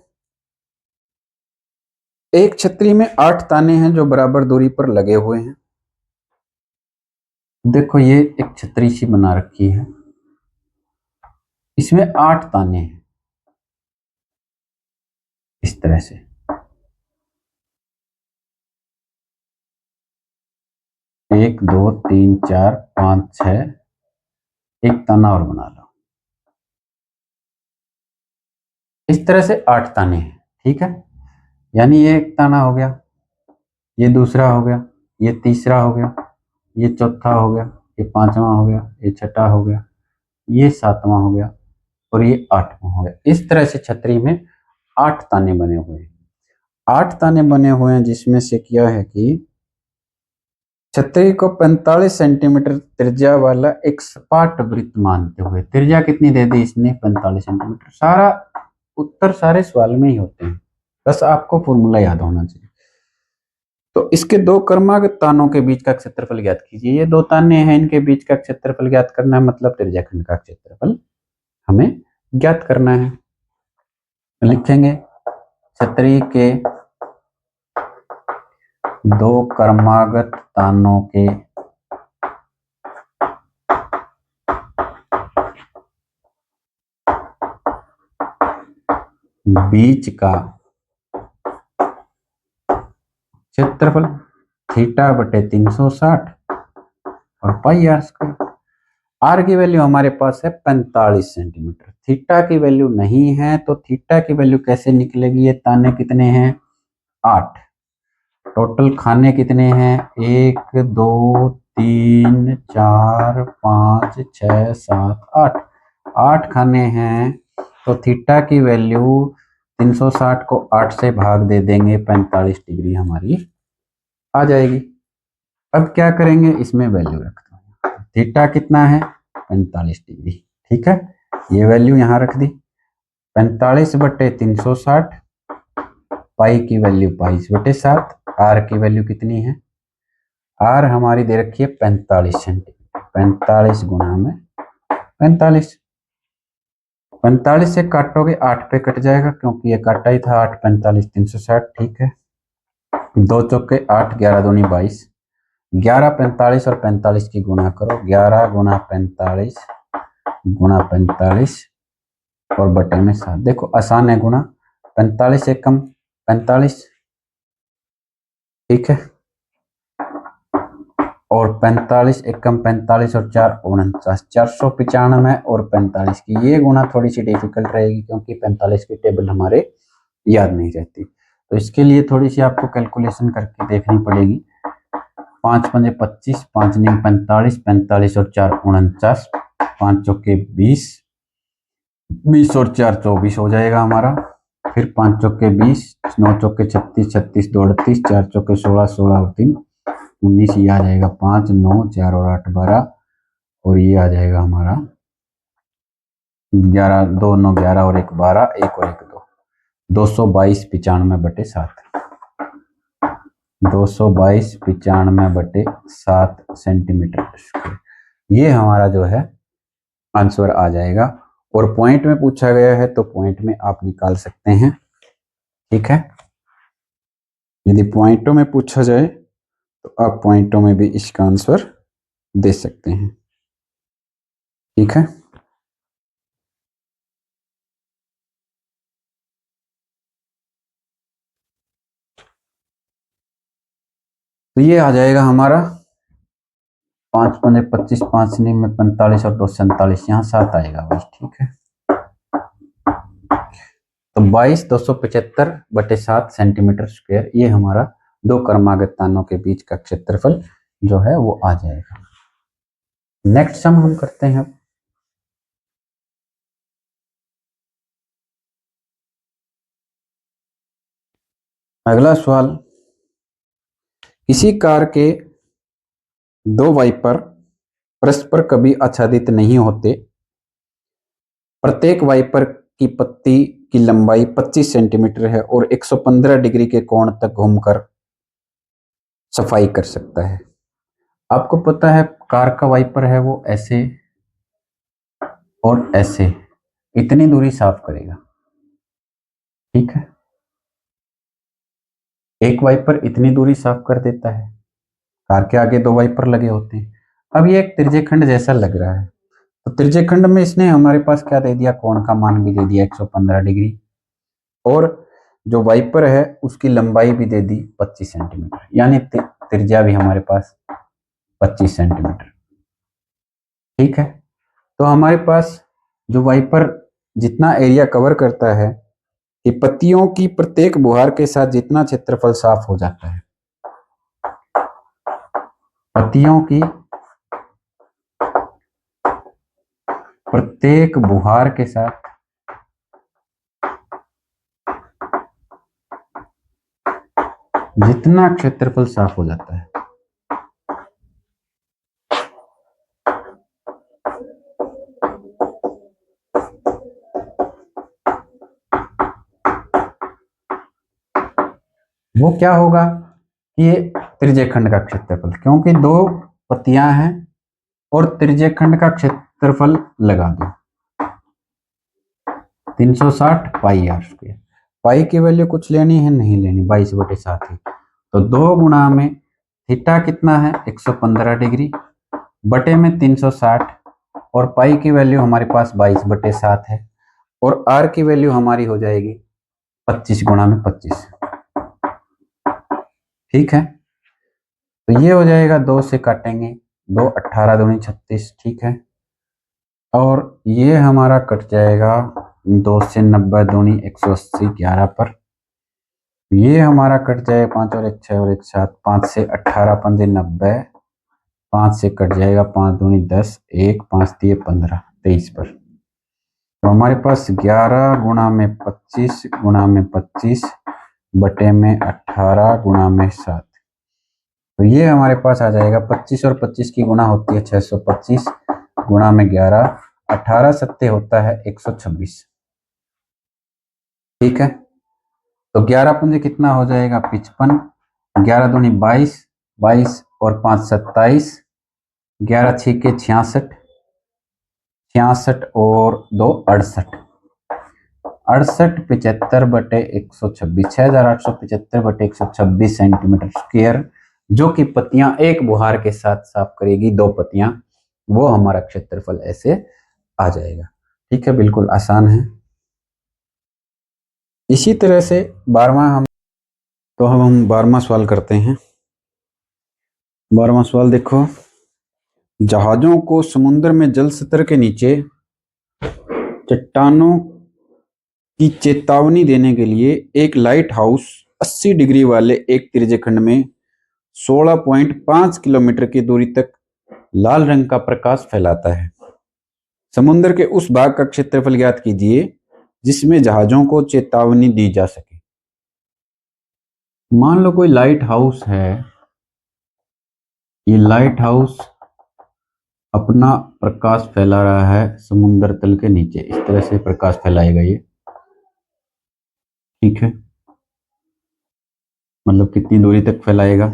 Speaker 1: एक छतरी में 8 ताने हैं जो बराबर दूरी पर लगे हुए हैं। देखो ये एक छतरी सी बना रखी है, इसमें 8 ताने हैं इस तरह से। एक दो तीन चार पांच छह, एक ताना और बना लो, इस तरह से 8 ताने हैं। ठीक है, यानी ये एक ताना हो गया, ये दूसरा हो गया, ये तीसरा हो गया, ये चौथा हो गया, ये पांचवा हो गया, ये छठा हो गया, ये सातवां हो गया और ये 8वां हो गया। इस तरह से छतरी में 8 ताने बने हुए हैं। 8 ताने बने हुए हैं, जिसमें से क्या है कि छतरी को 45 सेंटीमीटर त्रिज्या वाला एक सपाट वृत्त मानते हुए, त्रिज्या कितनी दे दी इसने 45 सेंटीमीटर। सारा उत्तर सारे सवाल में ही होते हैं, बस आपको फॉर्मूला याद होना चाहिए। तो इसके दो क्रमागत तानों के बीच का क्षेत्रफल ज्ञात कीजिए। ये दो ताने हैं, इनके बीच का क्षेत्रफल ज्ञात करना है, मतलब त्रिज्याखंड का क्षेत्रफल हमें ज्ञात करना है। लिखेंगे छतरी के दो क्रमागत तानों के बीच का क्षेत्रफल। थीटा बटे 360 और पाई आर स्क्वायर। आर की वैल्यू हमारे पास है 45 सेंटीमीटर, थीटा की वैल्यू नहीं है, तो थीटा की वैल्यू कैसे निकलेगी? ये ताने कितने हैं? 8। टोटल खाने कितने हैं? 1 2 3 4 5 6 7 8, 8 खाने हैं। तो थीटा की वैल्यू 360 को 8 से भाग दे देंगे, 45 डिग्री हमारी आ जाएगी। अब क्या करेंगे? इसमें वैल्यू रखते हैं। थीटा कितना है? 45 डिग्री। ठीक है, ये वैल्यू यहाँ रख दी। 45 बटे 360, पाई की वैल्यू 22/7। आर की वैल्यू कितनी है? आर हमारी दे रखी है 45 सेंटीमीटर। 45 गुणा में 45, 45 से काटोगे 8 पे कट जाएगा, क्योंकि ये काटा ही था। 8 45 360। ठीक है, 2 चौके 8, 11 दूनी 22, 11 45 और 45 की गुणा करो, 11 गुणा 45 गुणा 45 और बटे में 7। देखो आसान है गुणा, 45 एकम 45। ठीक है, और 45 एकम 45 और 4 49, 495 और 45 की ये गुणा थोड़ी सी डिफिकल्ट रहेगी, क्योंकि 45 की टेबल हमारे याद नहीं रहती। तो इसके लिए थोड़ी सी आपको कैलकुलेशन करके देखनी पड़ेगी। 5 पंजे 25, 5 नीम 45, 45 और 4 49, 5 चौके 20, 20 और 4 24 हो जाएगा हमारा। फिर 5 चौके 20, 9 चौके 36, 36 2 38, 4 चौके 16, 16 और 3 19, ये आ जाएगा 5 9 4 और 8 12, और ये आ जाएगा हमारा 11 2 9 11 और 1 12, 1 और 1 2, 222 95/7, 222 95/7 सेंटीमीटर स्क्वायर। ये हमारा जो है आंसर आ जाएगा। और पॉइंट में पूछा गया है तो पॉइंट में आप निकाल सकते हैं। ठीक है, यदि पॉइंटों में पूछा जाए तो आप पॉइंटों में भी इसका आंसर दे सकते हैं। ठीक है, तो ये आ जाएगा हमारा 5 पंजे 25, 5 नीम में 45 और 2 47, यहाँ 7 आएगा बस। ठीक है, तो 22,275/7 सेंटीमीटर स्क्वायर, ये हमारा दो क्रमागत तानों के बीच का क्षेत्रफल जो है वो आ जाएगा। नेक्स्ट सम हम करते हैं। अगला सवाल, किसी कार के दो वाइपर परस्पर कभी आच्छादित नहीं होते, प्रत्येक वाइपर की पत्ती की लंबाई 25 सेंटीमीटर है और 115 डिग्री के कोण तक घूमकर सफाई कर सकता है। आपको पता है कार का वाइपर है वो ऐसे और ऐसे इतनी दूरी साफ करेगा। ठीक है, एक वाइपर इतनी दूरी साफ कर देता है, कार के आगे दो वाइपर लगे होते हैं। अब ये एक त्रिज्यखंड जैसा लग रहा है, तो त्रिज्यखंड में इसने हमारे पास क्या दे दिया? कोण का मान भी दे दिया 115 डिग्री, और जो वाइपर है उसकी लंबाई भी दे दी 25 सेंटीमीटर, यानी त्रिज्या भी हमारे पास 25 सेंटीमीटर। ठीक है, तो हमारे पास जो वाइपर जितना एरिया कवर करता है कि पत्तियों की प्रत्येक बुहार के साथ जितना क्षेत्रफल साफ हो जाता है, पत्तियों की प्रत्येक बुहार के साथ जितना क्षेत्रफल साफ हो जाता है, वो क्या होगा कि ये त्रिज्यखंड का क्षेत्रफल, क्योंकि दो पत्तियां हैं और त्रिज्यखंड का क्षेत्रफल लगा दो 360 पाई आर स्क्वायर। पाई की वैल्यू कुछ लेनी है? नहीं लेनी, 22/7 ही। तो 2 गुणा में थीटा कितना है? 115 डिग्री बटे में 360, और पाई की वैल्यू हमारे पास 22/7 है, और आर की वैल्यू हमारी हो जाएगी 25 गुणा में 25। ठीक है, तो ये हो जाएगा, 2 से काटेंगे, 2 18 दूनी 36, ठीक है। और ये हमारा कट जाएगा 2 से 90 दूनी 180 11 पर। ये हमारा कट जाएगा 5 और 1 6 और 1 7, 5 से 18 पंजे 90, 5 से कट जाएगा 5 दूनी 10, 1 5 दिए 15 23 पर। तो हमारे पास 11 गुणा में 25 गुणा में 25 बटे में 18 गुणा में 7। तो ये हमारे पास आ जाएगा 25 और 25 की गुणा होती है 625 गुणा में 11, 18 सत्ते होता है 126, ठीक है। तो 11 पंजे कितना हो जाएगा 55, 11 दूनी 22, 22 और 5 27, 11 6 के 66, 66 और 2 68, 68 75 बटे 126, 6875 बटे 126 सेंटीमीटर स्क्वायर, जो कि पत्तियां एक बुहार के साथ साफ करेगी, 2 पत्तियां, वो हमारा क्षेत्रफल ऐसे आ जाएगा, ठीक है। बिल्कुल आसान है। इसी तरह से 12वां हम 12वां सवाल करते हैं। 12वां सवाल देखो, जहाजों को समुद्र में जल स्तर के नीचे चट्टानों की चेतावनी देने के लिए एक लाइट हाउस 80 डिग्री वाले एक तिरछे खंड में 16.5 किलोमीटर की दूरी तक लाल रंग का प्रकाश फैलाता है। समुद्र के उस भाग का क्षेत्रफल ज्ञात कीजिए जिसमें जहाजों को चेतावनी दी जा सके। मान लो कोई लाइट हाउस है, ये लाइट हाउस अपना प्रकाश फैला रहा है समुद्र तल के नीचे, इस तरह से प्रकाश फैलाएगा ये, ठीक है। मतलब कितनी दूरी तक फैलाएगा,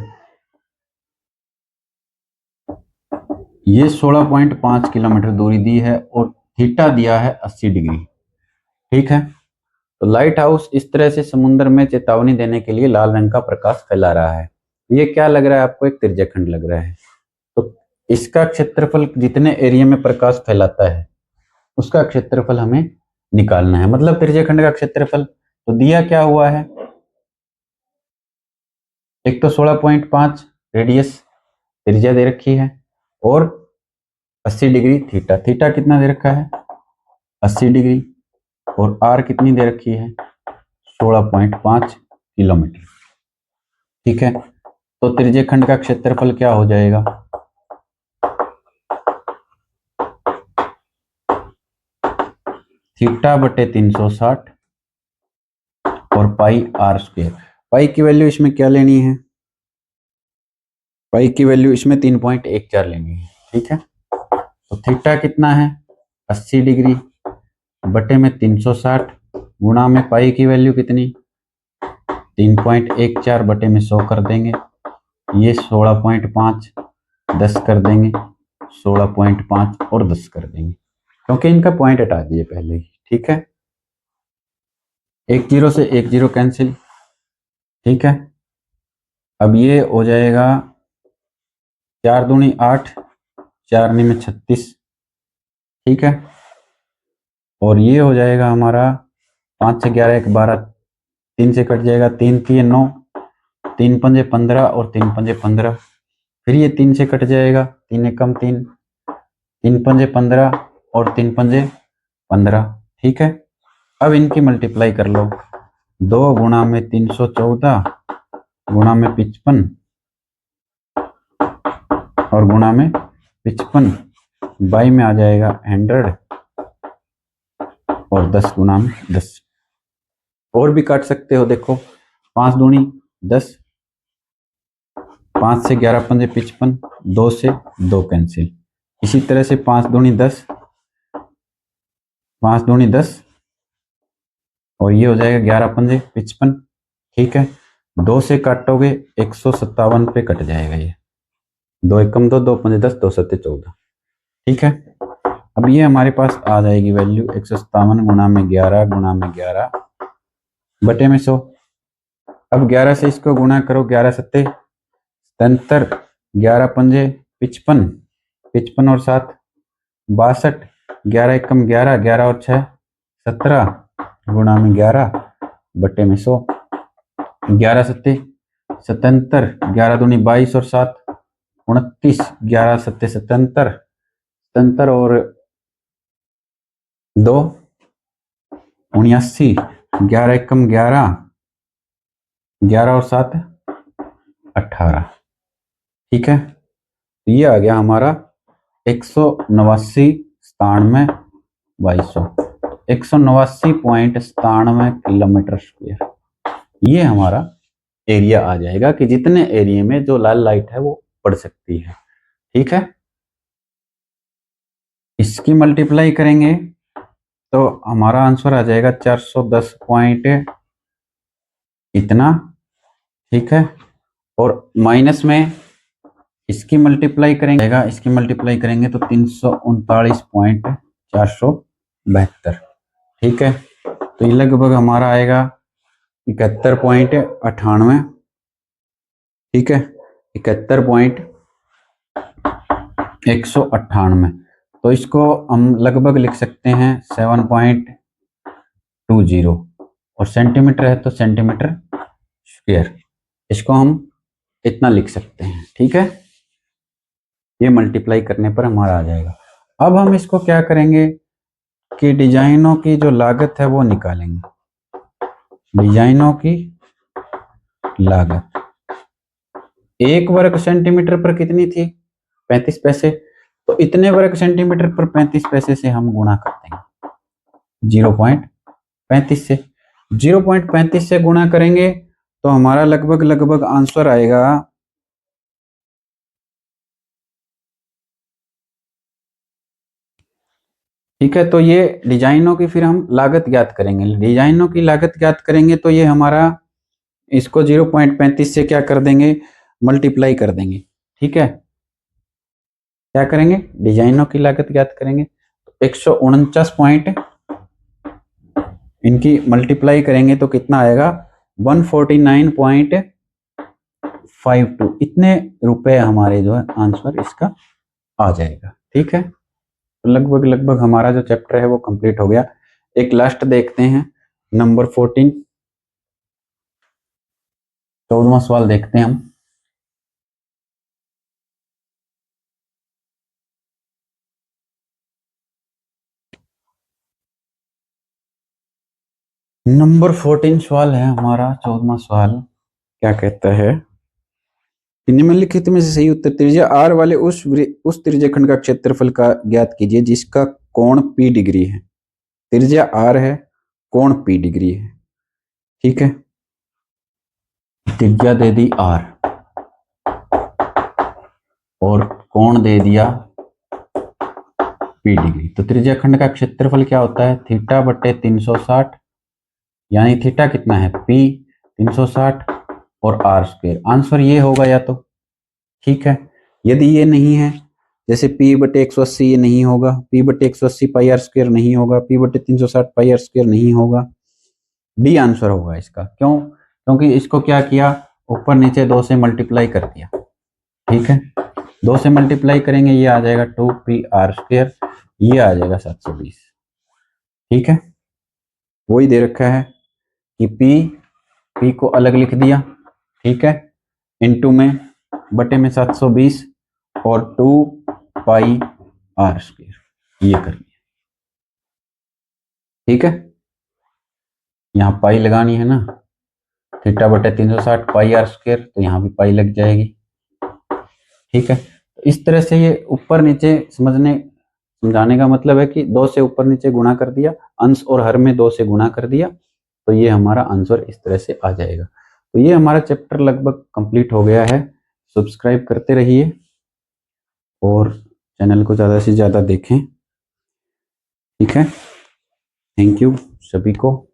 Speaker 1: ये 16.5 किलोमीटर दूरी दी है और थीटा दिया है 80 डिग्री, ठीक है। तो लाइट हाउस इस तरह से समुद्र में चेतावनी देने के लिए लाल रंग का प्रकाश फैला रहा है। ये क्या लग रहा है आपको, एक तिरछा खंड लग रहा है। तो इसका क्षेत्रफल, जितने एरिया में प्रकाश फैलाता है उसका क्षेत्रफल हमें निकालना है। मतलब तिरछे खंड का क्षेत्रफल तो दिया क्या हुआ है, एक तो 16.5 रेडियस त्रिज्या दे रखी है और 80 डिग्री थीटा, थीटा कितना दे रखा है 80 डिग्री, और आर कितनी दे रखी है 16.5 किलोमीटर, ठीक है। तो त्रिज्य खंड का क्षेत्रफल क्या हो जाएगा, थीटा बटे 360 और पाई आर स्क्वायर। पाई की वैल्यू इसमें क्या लेनी है, पाई की वैल्यू इसमें 3.14 लेनी है, ठीक है। तो थीटा कितना है 80 डिग्री बटे में 360 गुणा में पाई की वैल्यू कितनी 3.14 बटे में 100 कर देंगे, ये 16.5 10 कर देंगे, 16.5 और 10 कर देंगे, क्योंकि इनका पॉइंट हटा दिए पहले ही, ठीक है। एक जीरो से एक जीरो कैंसिल, ठीक है। अब ये हो जाएगा 4 दूनी 8, 4 में 36, ठीक है। और ये हो जाएगा हमारा 5 से 11 1 12, 3 से कट जाएगा 3 3 9, 3 पंजे 15 और 3 पंजे 15, फिर ये 3 से कट जाएगा 3 एकम 3, 3 पंजे 15 और 3 पंजे 15, ठीक है। अब इनकी मल्टीप्लाई कर लो, 2 गुणा में 314 गुणा में 55 और गुणा में 55, बाई में आ जाएगा 100 और 10 गुणा में 10। और भी काट सकते हो, देखो 5 दूनी 10, 5 से 11 पंजे 55, 2 से 2 कैंसिल। इसी तरह से 5 दूनी 10, 5 दूनी 10 और ये हो जाएगा 11 पंजे 55, ठीक है। 2 से काटोगे 157 पे कट जाएगा, ये 2 एकम 2, 2 पंजे 10, 2 सत्ते 14, ठीक है। अब ये हमारे पास आ जाएगी वैल्यू 157 गुणा में 11 गुणा में 11 बटे में 100। अब 11 से इसको गुणा करो, 11 सत्ते 77, 11 पंजे 55, 55 और 7 62, 11 एकम 11, 11 और 6 17 गुणा में 11 बटे में 100, 11 सत्ते 77, 11 दूनी 22 और 7 29, 11 सत्ते 77, 77 और 2 79, 11 एकम 11, 11 और 7 18। ठीक है, ये आ गया हमारा 189, 97, 2200, 189.97 किलोमीटर स्क्वायर। ये हमारा एरिया आ जाएगा कि जितने एरिया में जो लाल लाइट है वो पड़ सकती है। ठीक है, इसकी मल्टीप्लाई करेंगे तो हमारा आंसर आ जाएगा 410 पॉइंट इतना। ठीक है, और माइनस में इसकी मल्टीप्लाई करेंगे, इसकी मल्टीप्लाई करेंगे तो 339.472। ठीक है, तो ये लगभग हमारा आएगा 71.98। ठीक है, 71.198। तो इसको हम लगभग लिख सकते हैं 7.20, और सेंटीमीटर है तो सेंटीमीटर स्क्वायर, इसको हम इतना लिख सकते हैं। ठीक है, ये मल्टीप्लाई करने पर हमारा आ जाएगा। अब हम इसको क्या करेंगे कि डिजाइनों की जो लागत है वो निकालेंगे। डिजाइनों की लागत 1 वर्ग सेंटीमीटर पर कितनी थी? 35 पैसे। तो इतने वर्ग सेंटीमीटर पर 35 पैसे से हम गुणा कर देंगे 0.35 से। 0.35 से गुणा करेंगे तो हमारा लगभग आंसर आएगा ठीक है। तो ये डिजाइनों की फिर हम लागत ज्ञात करेंगे। डिजाइनों की लागत ज्ञात करेंगे तो ये हमारा इसको 0.35 से क्या कर देंगे, मल्टीप्लाई कर देंगे। ठीक है, क्या करेंगे, डिजाइनों की लागत ज्ञात करेंगे तो 149 पॉइंट इनकी मल्टीप्लाई करेंगे तो कितना आएगा 149.52। इतने रुपए हमारे जो है आंसर इसका आ जाएगा। ठीक है, तो लगभग हमारा जो चैप्टर है वो कंप्लीट हो गया। एक लास्ट देखते हैं, नंबर 14, 14वां सवाल देखते हैं हम। नंबर 14 सवाल है हमारा, 14वां सवाल। क्या कहता है, निम्नलिखित में से सही उत्तर त्रिज्या r वाले उस त्रिज्याखंड का क्षेत्रफल का ज्ञात कीजिए जिसका कोण p डिग्री है। त्रिज्या r है, कोण p डिग्री है। ठीक है, त्रिज्या दे दी r और कोण दे दिया p डिग्री। तो त्रिज्याखंड का क्षेत्रफल क्या होता है, थीटा बटे 360, यानी थीटा कितना है p 360 और r स्क्वायर। आंसर ये होगा या तो। ठीक है, यदि ये नहीं है, जैसे p बटे 180 ये नहीं होगा, p बटे 180 पाई आर स्क्वायर नहीं होगा, p बटे 360 पाई आर स्क्वायर नहीं होगा, डी आंसर होगा इसका। क्यों? क्योंकि इसको क्या किया, ऊपर नीचे 2 से मल्टीप्लाई कर दिया। ठीक है, 2 से मल्टीप्लाई करेंगे, ये आ जाएगा 2pr स्क्वायर, ये आ जाएगा 720। ठीक है, वही दे रखा है कि p को अलग लिख दिया। ठीक है, इनटू में बटे में 720 और 2 पाई आर स्क्वायर, ये कर लिया। ठीक है, यहाँ पाई लगानी है ना, थीटा बटे 360 पाई आर स्क्वायर, तो यहाँ भी पाई लग जाएगी। ठीक है, तो इस तरह से ये ऊपर नीचे समझाने का मतलब है कि 2 से ऊपर नीचे गुणा कर दिया, अंश और हर में 2 से गुणा कर दिया, तो ये हमारा आंसर इस तरह से आ जाएगा। तो ये हमारा चैप्टर लगभग कंप्लीट हो गया है। सब्सक्राइब करते रहिए और चैनल को ज़्यादा से ज़्यादा देखें। ठीक है, थैंक यू सभी को।